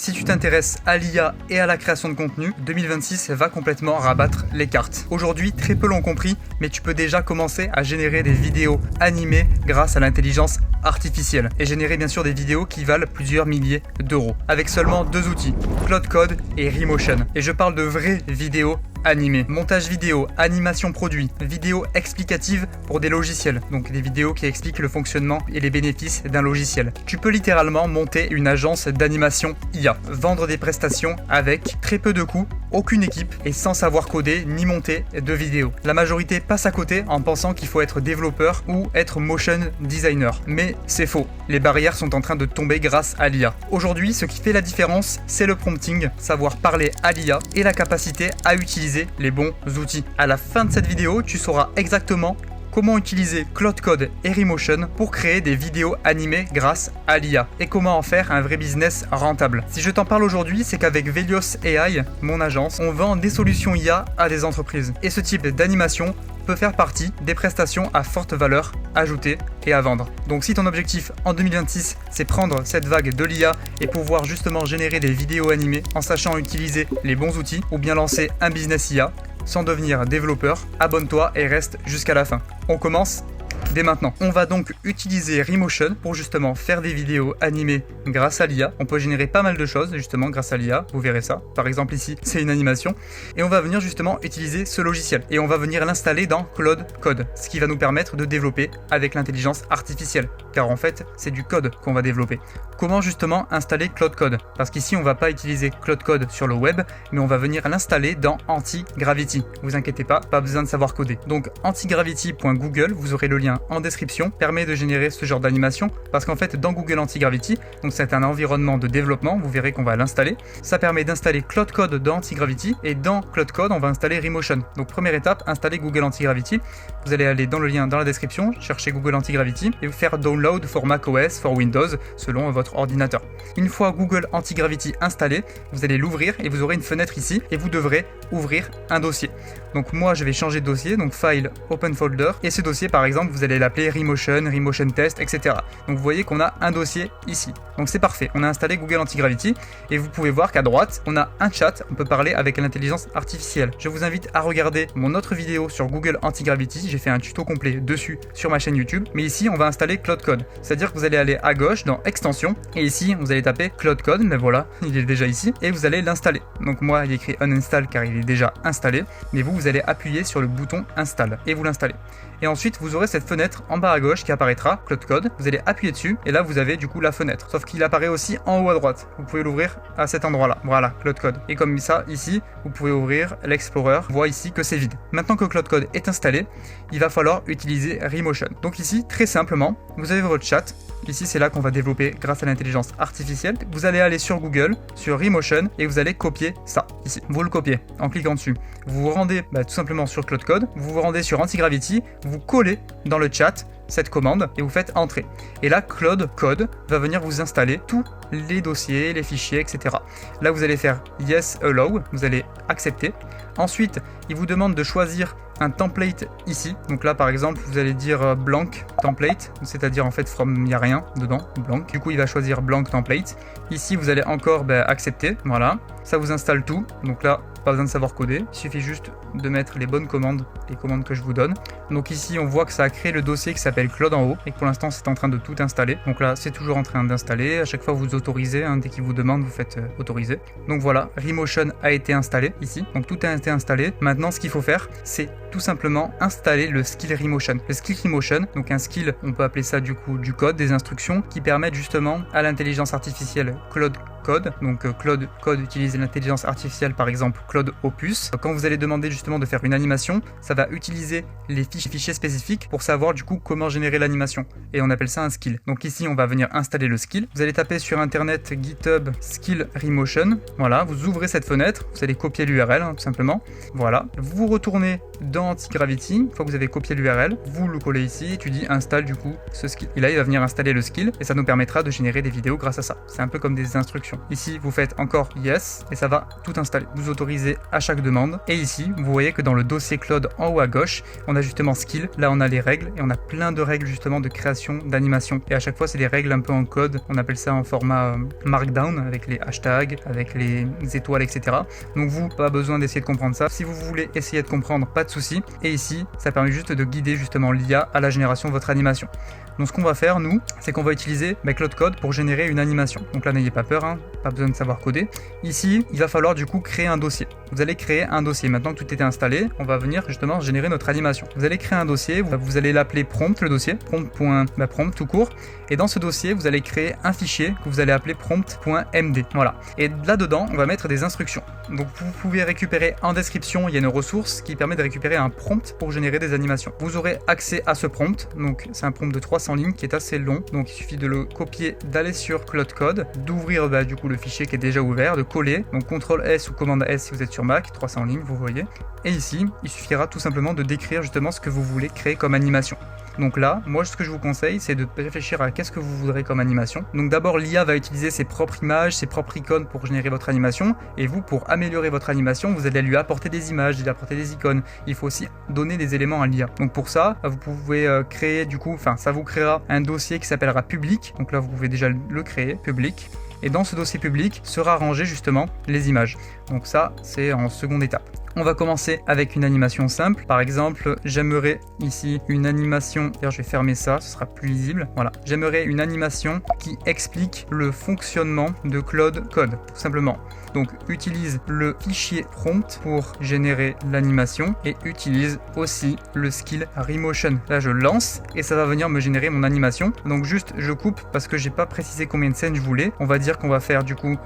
Si tu t'intéresses à l'IA et à la création de contenu, 2026 va complètement rabattre les cartes. Aujourd'hui, très peu l'ont compris, mais tu peux déjà commencer à générer des vidéos animées grâce à l'intelligence artificielle et générer bien sûr des vidéos qui valent plusieurs milliers d'euros avec seulement deux outils, Claude Code et Remotion. Et je parle de vraies vidéos animé, montage vidéo, animation produit, vidéo explicative pour des logiciels, donc des vidéos qui expliquent le fonctionnement et les bénéfices d'un logiciel. Tu peux littéralement monter une agence d'animation IA, vendre des prestations avec très peu de coûts, aucune équipe et sans savoir coder ni monter de vidéos. La majorité passe à côté en pensant qu'il faut être développeur ou être motion designer, mais c'est faux. Les barrières sont en train de tomber grâce à l'IA. Aujourd'hui, ce qui fait la différence, c'est le prompting, savoir parler à l'IA et la capacité à utiliser les bons outils. À la fin de cette vidéo, tu sauras exactement comment utiliser Claude Code et Remotion pour créer des vidéos animées grâce à l'IA et comment en faire un vrai business rentable. Si je t'en parle aujourd'hui, c'est qu'avec Velios AI, mon agence, on vend des solutions IA à des entreprises. Et ce type d'animation peut faire partie des prestations à forte valeur ajoutée et à vendre. Donc si ton objectif en 2026, c'est prendre cette vague de l'IA et pouvoir justement générer des vidéos animées en sachant utiliser les bons outils ou bien lancer un business IA, sans devenir développeur, abonne-toi et reste jusqu'à la fin. On commence dès maintenant. On va donc utiliser Remotion pour justement faire des vidéos animées grâce à l'IA. On peut générer pas mal de choses justement grâce à l'IA, vous verrez ça. Par exemple ici, c'est une animation. Et on va venir justement utiliser ce logiciel. Et on va venir l'installer dans Claude Code, ce qui va nous permettre de développer avec l'intelligence artificielle. Car en fait, c'est du code qu'on va développer. Comment justement installer Claude Code? Parce qu'ici, on va pas utiliser Claude Code sur le web, mais on va venir l'installer dans Antigravity. Vous inquiétez pas besoin de savoir coder. Donc antigravity.google, vous aurez le lien en description, permet de générer ce genre d'animation parce qu'en fait dans Google Antigravity, donc c'est un environnement de développement, vous verrez qu'on va l'installer, ça permet d'installer Claude Code dans Antigravity et dans Claude Code on va installer Remotion. Donc première étape, installer Google Antigravity, vous allez aller dans le lien dans la description, chercher Google Antigravity et vous faire download for macOS, for Windows selon votre ordinateur. Une fois Google Antigravity installé, vous allez l'ouvrir et vous aurez une fenêtre ici et vous devrez ouvrir un dossier. Donc moi je vais changer de dossier, donc File, Open Folder et ce dossier par exemple vous allez l'appeler Remotion, Remotion Test, etc. Donc vous voyez qu'on a un dossier ici. Donc c'est parfait, on a installé Google Antigravity et vous pouvez voir qu'à droite, on a un chat, on peut parler avec l'intelligence artificielle. Je vous invite à regarder mon autre vidéo sur Google Antigravity, j'ai fait un tuto complet dessus sur ma chaîne YouTube, mais ici on va installer Claude Code. C'est-à-dire que vous allez aller à gauche dans Extension et ici vous allez taper Claude Code, mais voilà, il est déjà ici et vous allez l'installer. Donc moi il est écrit Uninstall car il est déjà installé, mais vous allez appuyer sur le bouton Install et vous l'installez. Et ensuite vous aurez cette fenêtre en bas à gauche qui apparaîtra, Claude Code, vous allez appuyer dessus et là vous avez du coup la fenêtre, sauf qu'il apparaît aussi en haut à droite, vous pouvez l'ouvrir à cet endroit là, voilà, Claude Code. Et comme ça, ici, vous pouvez ouvrir l'Explorer, vous voyez ici que c'est vide. Maintenant que Claude Code est installé, il va falloir utiliser Remotion. Donc ici, très simplement, vous avez votre chat, ici c'est là qu'on va développer grâce à l'intelligence artificielle, vous allez aller sur Google, sur Remotion et vous allez copier ça, ici, vous le copiez en cliquant dessus. Vous vous rendez tout simplement sur Claude Code, vous vous rendez sur Antigravity, vous collez dans le chat cette commande et vous faites entrer. Et là, Claude Code va venir vous installer tous les dossiers, les fichiers, etc. Là, vous allez faire Yes, Allow, vous allez accepter. Ensuite, il vous demande de choisir un template ici. Donc là, par exemple, vous allez dire blank template, c'est-à-dire en fait il n'y a rien dedans, blank. Du coup, il va choisir blank template. Ici, vous allez encore accepter, voilà. Ça vous installe tout. Donc là, pas besoin de savoir coder, il suffit juste de mettre les bonnes commandes, les commandes que je vous donne. Donc ici on voit que ça a créé le dossier qui s'appelle Claude en haut et que pour l'instant c'est en train de tout installer. Donc là c'est toujours en train d'installer, à chaque fois vous autorisez, dès qu'il vous demande vous faites autoriser. Donc voilà, Remotion a été installé ici, donc tout a été installé. Maintenant ce qu'il faut faire c'est tout simplement installer le skill Remotion. Le skill Remotion, donc un skill, on peut appeler ça du coup du code, des instructions qui permettent justement à l'intelligence artificielle Claude Code, donc Claude Code utilise l'intelligence artificielle par exemple Claude Opus. Quand vous allez demander justement de faire une animation, ça va utiliser les fichiers spécifiques pour savoir du coup comment générer l'animation et on appelle ça un skill. Donc ici on va venir installer le skill, vous allez taper sur internet GitHub skill Remotion, voilà, vous ouvrez cette fenêtre, vous allez copier l'URL tout simplement, voilà, vous retournez dans Antigravity, une fois que vous avez copié l'URL, vous le collez ici et tu dis installe du coup ce skill. Et là il va venir installer le skill et ça nous permettra de générer des vidéos grâce à ça. C'est un peu comme des instructions instructions. Ici, vous faites encore yes et ça va tout installer. Vous autorisez à chaque demande. Et ici, vous voyez que dans le dossier Claude en haut à gauche, on a justement skill. Là, on a les règles et on a plein de règles justement de création d'animation. Et à chaque fois, c'est des règles un peu en code. On appelle ça en format markdown avec les hashtags, avec les étoiles, etc. Donc vous, pas besoin d'essayer de comprendre ça. Si vous voulez essayer de comprendre, pas de souci. Et ici, ça permet juste de guider justement l'IA à la génération de votre animation. Donc ce qu'on va faire, nous, c'est qu'on va utiliser Claude Code pour générer une animation. Donc là, n'ayez pas peur, hein, pas besoin de savoir coder. Ici, il va falloir du coup créer un dossier. Vous allez créer un dossier. Maintenant que tout est installé, on va venir justement générer notre animation. Vous allez créer un dossier, vous allez l'appeler prompt, le dossier, prompt tout court. Et dans ce dossier, vous allez créer un fichier que vous allez appeler prompt.md. Voilà. Et là-dedans, on va mettre des instructions. Donc vous pouvez récupérer en description, il y a une ressource qui permet de récupérer un prompt pour générer des animations. Vous aurez accès à ce prompt. Donc c'est un prompt de 300 lignes qui est assez long. Donc il suffit de le copier, d'aller sur Claude Code, d'ouvrir du coup le fichier qui est déjà ouvert, de coller. Donc CTRL S ou commande S si vous êtes sur Mac, 300 lignes, vous voyez. Et ici, il suffira tout simplement de décrire justement ce que vous voulez créer comme animation. Donc là, moi ce que je vous conseille, c'est de réfléchir à qu'est-ce que vous voudrez comme animation. Donc d'abord, l'IA va utiliser ses propres images, ses propres icônes pour générer votre animation. Et vous, pour améliorer votre animation, vous allez lui apporter des images, lui apporter des icônes. Il faut aussi donner des éléments à l'IA. Donc pour ça, vous pouvez créer du coup, ça vous créera un dossier qui s'appellera public. Donc là, vous pouvez déjà le créer, public. Et dans ce dossier public sera rangé justement les images. Donc ça, c'est en seconde étape. On va commencer avec une animation simple. Par exemple, j'aimerais ici une animation, d'ailleurs je vais fermer ça, ce sera plus lisible. Voilà, j'aimerais une animation qui explique le fonctionnement de Claude Code, tout simplement. Donc utilise le fichier prompt pour générer l'animation et utilise aussi le skill Remotion. Là je lance et ça va venir me générer mon animation. Donc juste je coupe parce que j'ai pas précisé combien de scènes je voulais. On va dire qu'on va faire du coup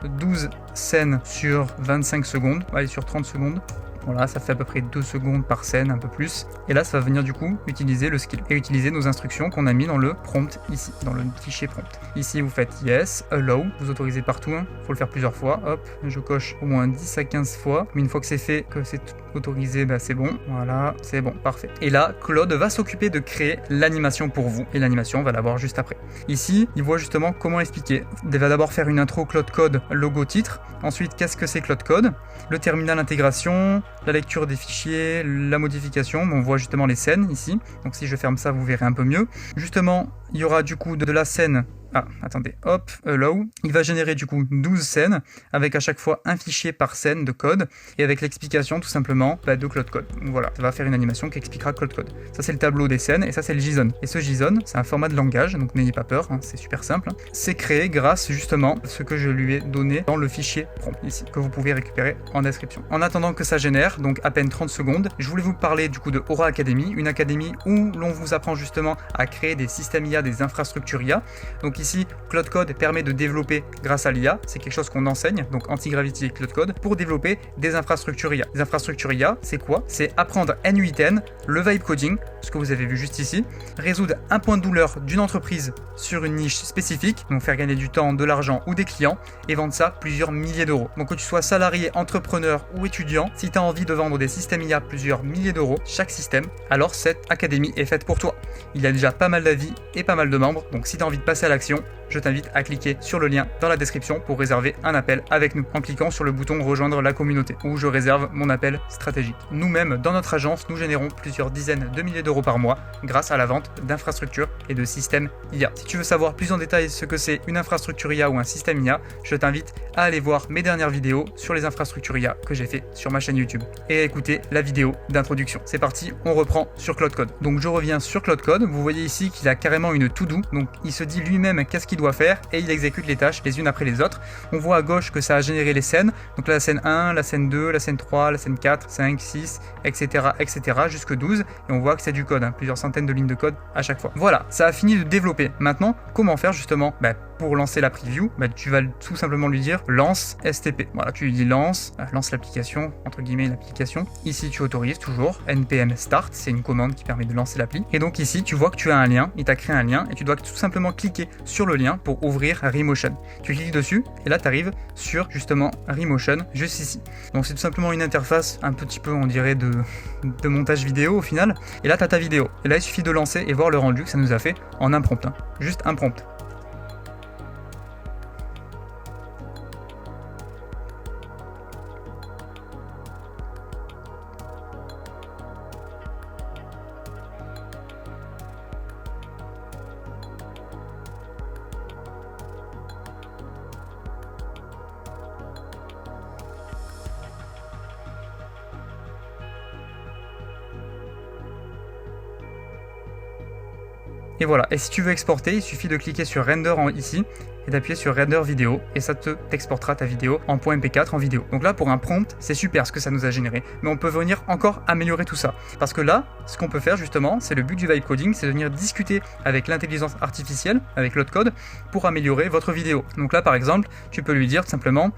12 scènes sur 25 secondes, allez sur 30 secondes. Voilà, ça fait à peu près 2 secondes par scène, un peu plus. Et là, ça va venir du coup utiliser le skill et utiliser nos instructions qu'on a mis dans le prompt ici, dans le fichier prompt. Ici, vous faites yes, allow, vous autorisez partout, faut le faire plusieurs fois. Hop, je coche au moins 10 à 15 fois. Mais une fois que c'est fait, que c'est autorisé, c'est bon. Voilà, c'est bon, parfait. Et là, Claude va s'occuper de créer l'animation pour vous. Et l'animation, on va la voir juste après. Ici, il voit justement comment expliquer. Il va d'abord faire une intro Claude Code, logo titre. Ensuite, qu'est-ce que c'est Claude Code? Le terminal intégration, la lecture des fichiers, la modification. On voit justement les scènes ici. Donc si je ferme ça, vous verrez un peu mieux. Justement, il y aura du coup de la scène. Ah, attendez, hop, allow. Il va générer du coup 12 scènes avec à chaque fois un fichier par scène de code et avec l'explication tout simplement de Claude Code. Donc voilà, ça va faire une animation qui expliquera Claude Code. Ça c'est le tableau des scènes et ça c'est le JSON. Et ce JSON, c'est un format de langage, donc n'ayez pas peur, c'est super simple. C'est créé grâce justement à ce que je lui ai donné dans le fichier prompt ici, que vous pouvez récupérer en description. En attendant que ça génère, donc à peine 30 secondes, je voulais vous parler du coup de Aura Academy, une académie où l'on vous apprend justement à créer des systèmes IA, des infrastructures IA. Donc ici, Claude Code permet de développer grâce à l'IA, c'est quelque chose qu'on enseigne, donc Antigravity et Claude Code, pour développer des infrastructures IA. Les infrastructures IA, c'est quoi? C'est apprendre N8N, le vibe coding, ce que vous avez vu juste ici, résoudre un point de douleur d'une entreprise sur une niche spécifique, donc faire gagner du temps, de l'argent ou des clients, et vendre ça plusieurs milliers d'euros. Donc que tu sois salarié, entrepreneur ou étudiant, si tu as envie de vendre des systèmes IA plusieurs milliers d'euros chaque système, alors cette académie est faite pour toi. Il y a déjà pas mal d'avis et pas mal de membres, donc si tu as envie de passer à l'action, je t'invite à cliquer sur le lien dans la description pour réserver un appel avec nous en cliquant sur le bouton rejoindre la communauté où je réserve mon appel stratégique. Nous-mêmes, dans notre agence, nous générons plusieurs dizaines de milliers d'euros par mois grâce à la vente d'infrastructures et de systèmes IA. Si tu veux savoir plus en détail ce que c'est une infrastructure IA ou un système IA, je t'invite à aller voir mes dernières vidéos sur les infrastructures IA que j'ai fait sur ma chaîne YouTube et à écouter la vidéo d'introduction. C'est parti, on reprend sur Claude Code. Donc je reviens sur Claude Code, vous voyez ici qu'il a carrément une to-do, donc il se dit lui-même qu'est-ce qu'il doit faire et il exécute les tâches les unes après les autres. On voit à gauche que ça a généré les scènes, donc là, la scène 1, la scène 2, la scène 3, la scène 4, 5, 6, etc. jusque 12 et on voit que c'est du code, plusieurs centaines de lignes de code à chaque fois. Voilà, ça a fini de développer. Maintenant, comment faire justement pour lancer la preview, tu vas tout simplement lui dire lance STP. Voilà, tu lui dis lance l'application, entre guillemets l'application. Ici, tu autorises toujours npm start, c'est une commande qui permet de lancer l'appli. Et donc ici, tu vois que tu as un lien, il t'a créé un lien et tu dois tout simplement cliquer sur le lien pour ouvrir Remotion. Tu cliques dessus et là, tu arrives sur justement Remotion, juste ici. Donc c'est tout simplement une interface un petit peu, on dirait, de montage vidéo au final. Et là, tu as ta vidéo. Et là, il suffit de lancer et voir le rendu que ça nous a fait en un prompt. Juste un prompt. Et voilà, et si tu veux exporter, il suffit de cliquer sur Render ici et d'appuyer sur Render vidéo et ça t'exportera ta vidéo en .mp4 en vidéo. Donc là pour un prompt, c'est super ce que ça nous a généré, mais on peut venir encore améliorer tout ça. Parce que là, ce qu'on peut faire justement, c'est le but du vibe coding, c'est de venir discuter avec l'intelligence artificielle, avec Claude Code, pour améliorer votre vidéo. Donc là par exemple, tu peux lui dire tout simplement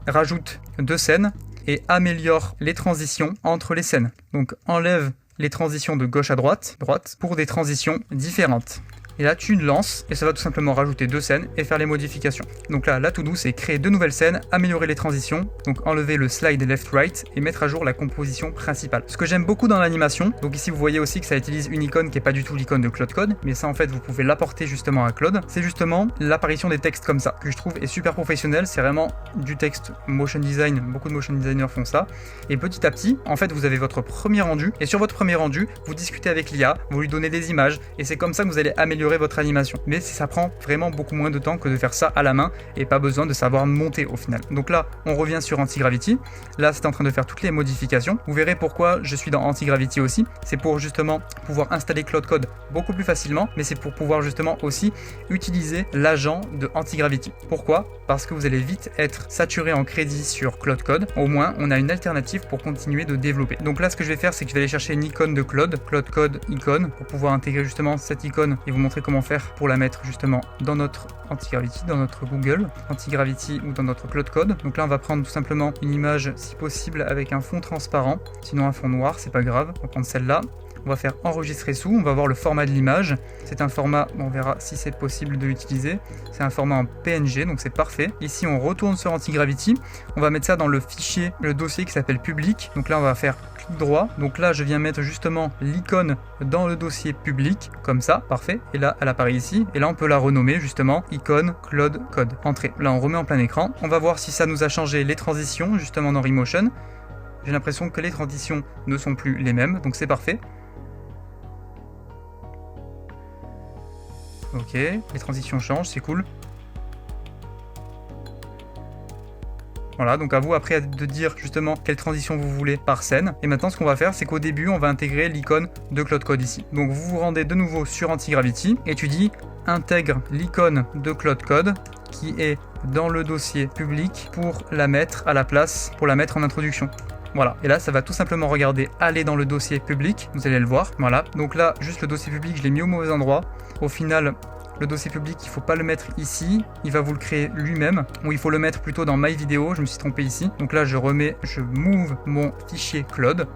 rajoute 2 scènes et améliore les transitions entre les scènes. Donc enlève les transitions de gauche à droite pour des transitions différentes. Et là, tu lances et ça va tout simplement rajouter 2 scènes et faire les modifications. Donc là, la to-do, c'est créer 2 nouvelles scènes, améliorer les transitions, donc enlever le slide left-right et mettre à jour la composition principale. Ce que j'aime beaucoup dans l'animation, donc ici vous voyez aussi que ça utilise une icône qui n'est pas du tout l'icône de Claude Code, mais ça en fait vous pouvez l'apporter justement à Claude, c'est justement l'apparition des textes comme ça, que je trouve est super professionnel, c'est vraiment du texte motion design, beaucoup de motion designers font ça, et petit à petit, en fait vous avez votre premier rendu, et sur votre premier rendu, vous discutez avec l'IA, vous lui donnez des images, et c'est comme ça que vous allez améliorer votre animation. Mais ça prend vraiment beaucoup moins de temps que de faire ça à la main et pas besoin de savoir monter au final. Donc là, on revient sur Antigravity. Là, c'est en train de faire toutes les modifications. Vous verrez pourquoi je suis dans Antigravity aussi. C'est pour justement pouvoir installer Claude Code beaucoup plus facilement, mais c'est pour pouvoir justement aussi utiliser l'agent de Antigravity. Pourquoi ? Parce que vous allez vite être saturé en crédit sur Claude Code. Au moins, on a une alternative pour continuer de développer. Donc là, ce que je vais faire, c'est que je vais aller chercher une icône de Claude Code icône, pour pouvoir intégrer justement cette icône et vous montrer comment faire pour la mettre justement dans notre Antigravity, dans notre Google Antigravity ou dans notre Claude Code. Donc là, on va prendre tout simplement une image, si possible, avec un fond transparent, sinon un fond noir, c'est pas grave. On va prendre celle-là. On va faire enregistrer sous, on va voir le format de l'image. C'est un format, on verra si c'est possible de l'utiliser. C'est un format en PNG, donc c'est parfait. Ici, on retourne sur Antigravity. On va mettre ça dans le fichier, le dossier qui s'appelle public. Donc là, on va faire clic droit. Donc là, je viens mettre justement l'icône dans le dossier public, comme ça, parfait. Et là, elle apparaît ici. Et là, on peut la renommer justement icône Claude Code. Entrée. Là, on remet en plein écran. On va voir si ça nous a changé les transitions justement dans Remotion. J'ai l'impression que les transitions ne sont plus les mêmes, donc c'est parfait. Ok, les transitions changent, c'est cool. Voilà, donc à vous après de dire justement quelle transition vous voulez par scène. Et maintenant, ce qu'on va faire, c'est qu'au début, on va intégrer l'icône de Claude Code ici. Donc vous vous rendez de nouveau sur Antigravity et tu dis intègre l'icône de Claude Code qui est dans le dossier public pour la mettre à la place, pour la mettre en introduction. Voilà, et là ça va tout simplement regarder aller dans le dossier public, vous allez le voir, voilà. Donc là, juste le dossier public, je l'ai mis au mauvais endroit. Au final, le dossier public, il ne faut pas le mettre ici, il va vous le créer lui-même, ou il faut le mettre plutôt dans My Video, je me suis trompé ici. Donc là, je move mon fichier Claude.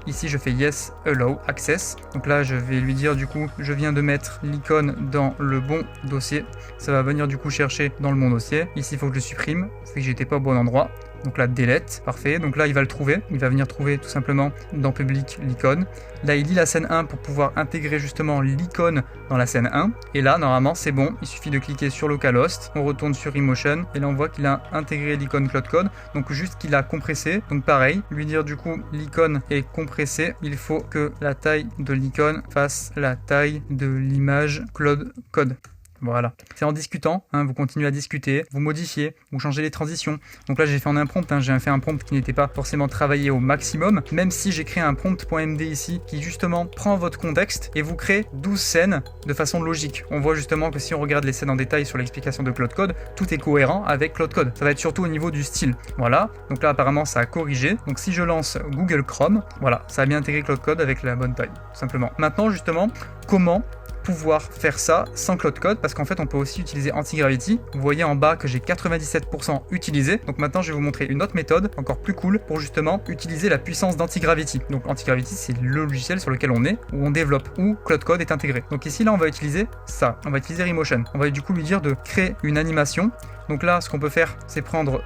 Ici, je fais Yes, Allow, Access. Donc là, je vais lui dire du coup, je viens de mettre l'icône dans le bon dossier. Ça va venir du coup chercher dans le bon dossier. Ici, il faut que je le supprime, c'est que j'étais pas au bon endroit. Donc là, delete, parfait. Donc là, il va le trouver. Il va venir trouver tout simplement dans public l'icône. Là, il lit la scène 1 pour pouvoir intégrer justement l'icône dans la scène 1. Et là, normalement, c'est bon. Il suffit de cliquer sur localhost. On retourne sur Emotion. Et là, on voit qu'il a intégré l'icône Claude Code. Donc juste qu'il a compressé. Donc pareil, lui dire du coup, l'icône est compressée. Il faut que la taille de l'icône fasse la taille de l'image Claude Code. Voilà, c'est en discutant, vous continuez à discuter, vous modifiez, vous changez les transitions. Donc là j'ai fait en un prompt, j'ai fait un prompt qui n'était pas forcément travaillé au maximum, même si j'ai créé un prompt.md ici qui justement prend votre contexte et vous crée 12 scènes de façon logique. On voit justement que si on regarde les scènes en détail sur l'explication de Claude Code, tout est cohérent avec Claude Code. Ça va être surtout au niveau du style. Voilà, donc là apparemment ça a corrigé. Donc si je lance Google Chrome, voilà, ça a bien intégré Claude Code avec la bonne taille, tout simplement. Maintenant justement, comment pouvoir faire ça sans Claude Code, parce qu'en fait on peut aussi utiliser Antigravity. Vous voyez en bas que j'ai 97% utilisé, donc maintenant je vais vous montrer une autre méthode encore plus cool pour justement utiliser la puissance d'Antigravity. Donc Antigravity, c'est le logiciel sur lequel on est, où on développe, où Claude Code est intégré. Donc ici là on va utiliser ça, on va utiliser Remotion. On va du coup lui dire de créer une animation. Donc là, ce qu'on peut faire, c'est prendre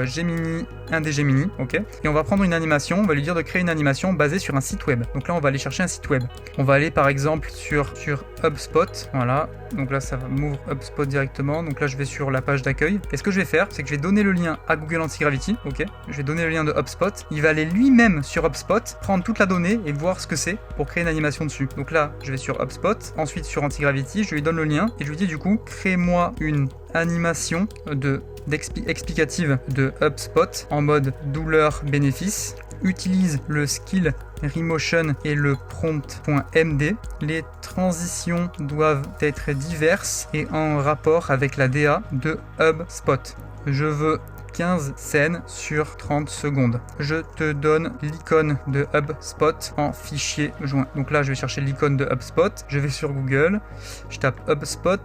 Gemini, un des Gemini, ok, et on va prendre une animation, on va lui dire de créer une animation basée sur un site web. Donc là, on va aller chercher un site web. On va aller par exemple sur HubSpot, voilà. Donc là, ça va m'ouvre HubSpot directement. Donc là, je vais sur la page d'accueil. Et ce que je vais faire, c'est que je vais donner le lien à Google Antigravity, ok. Je vais donner le lien de HubSpot. Il va aller lui-même sur HubSpot, prendre toute la donnée et voir ce que c'est pour créer une animation dessus. Donc là, je vais sur HubSpot, ensuite sur Antigravity, je lui donne le lien et je lui dis du coup, crée-moi une animation explicative de HubSpot en mode douleur bénéfice. utilise le skill Remotion et le prompt.md. Les transitions doivent être diverses et en rapport avec la DA de HubSpot. Je veux 15 scènes sur 30 secondes. Je te donne l'icône de HubSpot en fichier joint. Donc là, je vais chercher l'icône de HubSpot. Je vais sur Google, je tape HubSpot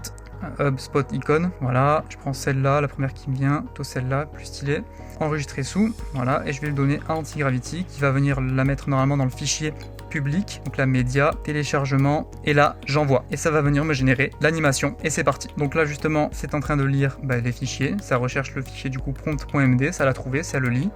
icône, voilà, je prends celle-là, la première qui me vient, plutôt celle-là, plus stylée, enregistrer sous, voilà, et je vais le donner à Antigravity qui va venir la mettre normalement dans le fichier public, donc la média, téléchargement, et là j'envoie, et ça va venir me générer l'animation, et c'est parti. Donc là justement, c'est en train de lire les fichiers, ça recherche le fichier du coup prompt.md, ça l'a trouvé, ça le lit.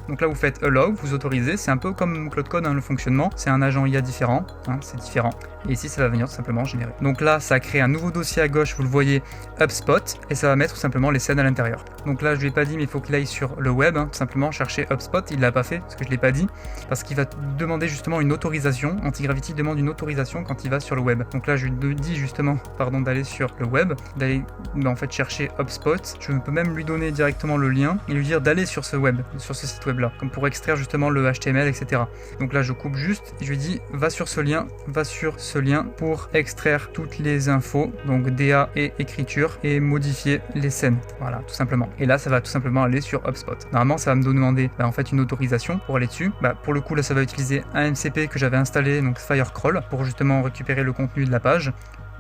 Donc là vous faites allow, vous autorisez, c'est un peu comme Claude Code le fonctionnement, c'est un agent IA différent, c'est différent. Et ici ça va venir tout simplement générer. Donc là ça crée un nouveau dossier à gauche, vous le voyez, HubSpot, et ça va mettre tout simplement les scènes à l'intérieur. Donc là je lui ai pas dit mais il faut qu'il aille sur le web, tout simplement chercher HubSpot, il l'a pas fait parce que je l'ai pas dit, parce qu'il va demander justement une autorisation, Antigravity demande une autorisation quand il va sur le web. Donc là je lui dis justement d'aller sur le web, d'aller en fait chercher HubSpot, je peux même lui donner directement le lien et lui dire d'aller sur ce web, sur ce site web là, comme pour extraire justement le HTML, etc. Donc là je coupe juste et je lui dis va sur ce lien pour extraire toutes les infos, donc DA et écriture, et modifier les scènes, voilà tout simplement. Et là ça va tout simplement aller sur HubSpot. Normalement ça va me demander en fait une autorisation pour aller dessus. Pour le coup là ça va utiliser un MCP que j'avais installé, donc Firecrawl, pour justement récupérer le contenu de la page.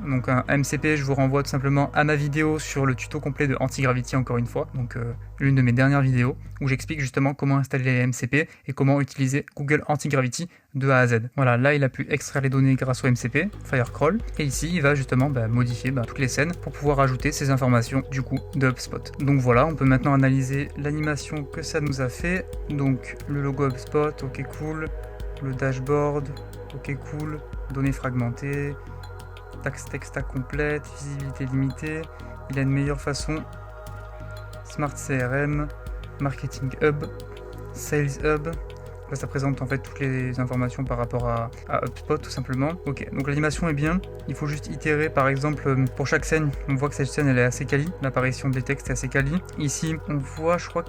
Donc un MCP, je vous renvoie tout simplement à ma vidéo sur le tuto complet de Antigravity, encore une fois, donc l'une de mes dernières vidéos où j'explique justement comment installer les MCP et comment utiliser Google Antigravity de A à Z. Voilà, là il a pu extraire les données grâce au MCP, Firecrawl, et ici il va justement modifier toutes les scènes pour pouvoir ajouter ces informations du coup de HubSpot. Donc voilà, on peut maintenant analyser l'animation que ça nous a fait. Donc le logo HubSpot, ok cool, le dashboard, ok cool, données fragmentées, texte complète, visibilité limitée, il a une meilleure façon, Smart CRM, Marketing Hub, Sales Hub. Là, ça présente en fait toutes les informations par rapport à HubSpot tout simplement. Ok, donc l'animation est bien, il faut juste itérer. Par exemple pour chaque scène, on voit que cette scène elle est assez quali, l'apparition des textes est assez quali. Ici on voit, je crois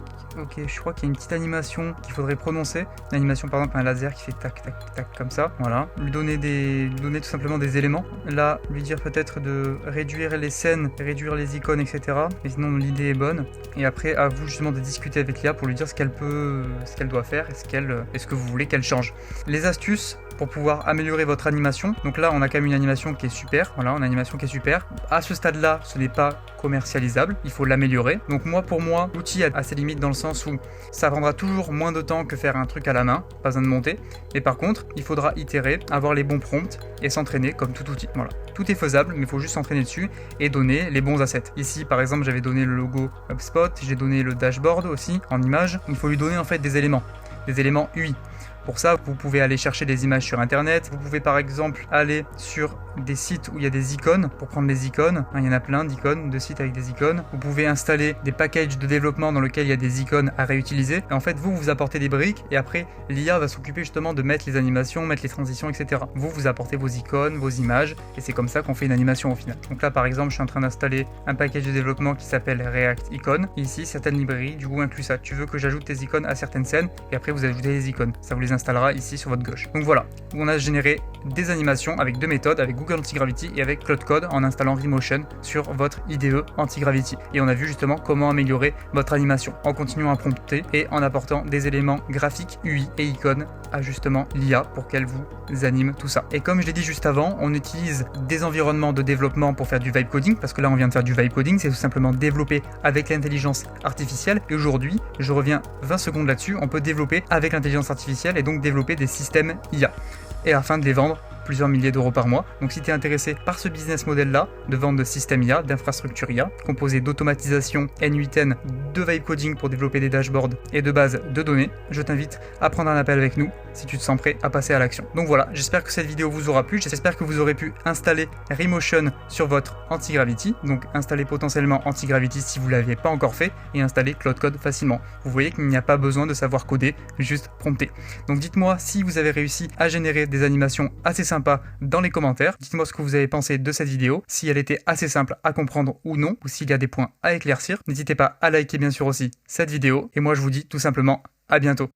qu'il y a une petite animation qu'il faudrait prononcer, une animation par exemple un laser qui fait tac tac tac comme ça, voilà. Lui donner tout simplement des éléments, là lui dire peut-être de réduire les scènes, réduire les icônes, etc. Mais sinon l'idée est bonne, et après à vous justement de discuter avec l'IA pour lui dire ce qu'elle doit faire, et ce que vous voulez qu'elle change. Les astuces pour pouvoir améliorer votre animation. Donc là, on a quand même une animation qui est super. Voilà, une animation qui est super. À ce stade-là, ce n'est pas commercialisable. Il faut l'améliorer. Donc pour moi, l'outil a ses limites dans le sens où ça prendra toujours moins de temps que faire un truc à la main. Pas besoin de monter. Mais par contre, il faudra itérer, avoir les bons prompts et s'entraîner comme tout outil. Voilà. Tout est faisable, mais il faut juste s'entraîner dessus et donner les bons assets. Ici, par exemple, j'avais donné le logo HubSpot. J'ai donné le dashboard aussi en image. Il faut lui donner en fait des éléments UI. Pour ça, vous pouvez aller chercher des images sur internet. Vous pouvez par exemple aller sur des sites où il y a des icônes pour prendre les icônes. Il y en a plein d'icônes, de sites avec des icônes. Vous pouvez installer des packages de développement dans lesquels il y a des icônes à réutiliser. Et en fait, vous apportez des briques et après, l'IA va s'occuper justement de mettre les animations, mettre les transitions, etc. Vous apportez vos icônes, vos images et c'est comme ça qu'on fait une animation au final. Donc là, par exemple, je suis en train d'installer un package de développement qui s'appelle React Icon. Et ici, certaines librairies, du coup, inclut ça. Tu veux que j'ajoute tes icônes à certaines scènes et après, vous ajoutez les icônes. Ça vous les installera ici sur votre gauche. Donc voilà, on a généré des animations avec deux méthodes, avec Google Antigravity et avec Claude Code en installant Remotion sur votre IDE Antigravity. Et on a vu justement comment améliorer votre animation en continuant à prompter et en apportant des éléments graphiques, UI et icônes à justement l'IA pour qu'elle vous anime tout ça. Et comme je l'ai dit juste avant, on utilise des environnements de développement pour faire du vibe coding, parce que là on vient de faire du vibe coding, c'est tout simplement développer avec l'intelligence artificielle. Et aujourd'hui, je reviens 20 secondes là-dessus, on peut développer avec l'intelligence artificielle et donc développer des systèmes IA. Et afin de les vendre plusieurs milliers d'euros par mois. Donc si tu es intéressé par ce business model là, de vente de système IA, d'infrastructure IA, composé d'automatisation N8N, de vibe coding pour développer des dashboards et de bases de données, je t'invite à prendre un appel avec nous si tu te sens prêt à passer à l'action. Donc voilà, j'espère que cette vidéo vous aura plu, j'espère que vous aurez pu installer Remotion sur votre Antigravity, donc installer potentiellement Antigravity si vous ne l'aviez pas encore fait, et installer Claude Code facilement. Vous voyez qu'il n'y a pas besoin de savoir coder, juste prompter. Donc dites-moi si vous avez réussi à générer des animations assez sympa dans les commentaires. Dites-moi ce que vous avez pensé de cette vidéo, si elle était assez simple à comprendre ou non, ou s'il y a des points à éclaircir. N'hésitez pas à liker bien sûr aussi cette vidéo, et moi je vous dis tout simplement à bientôt.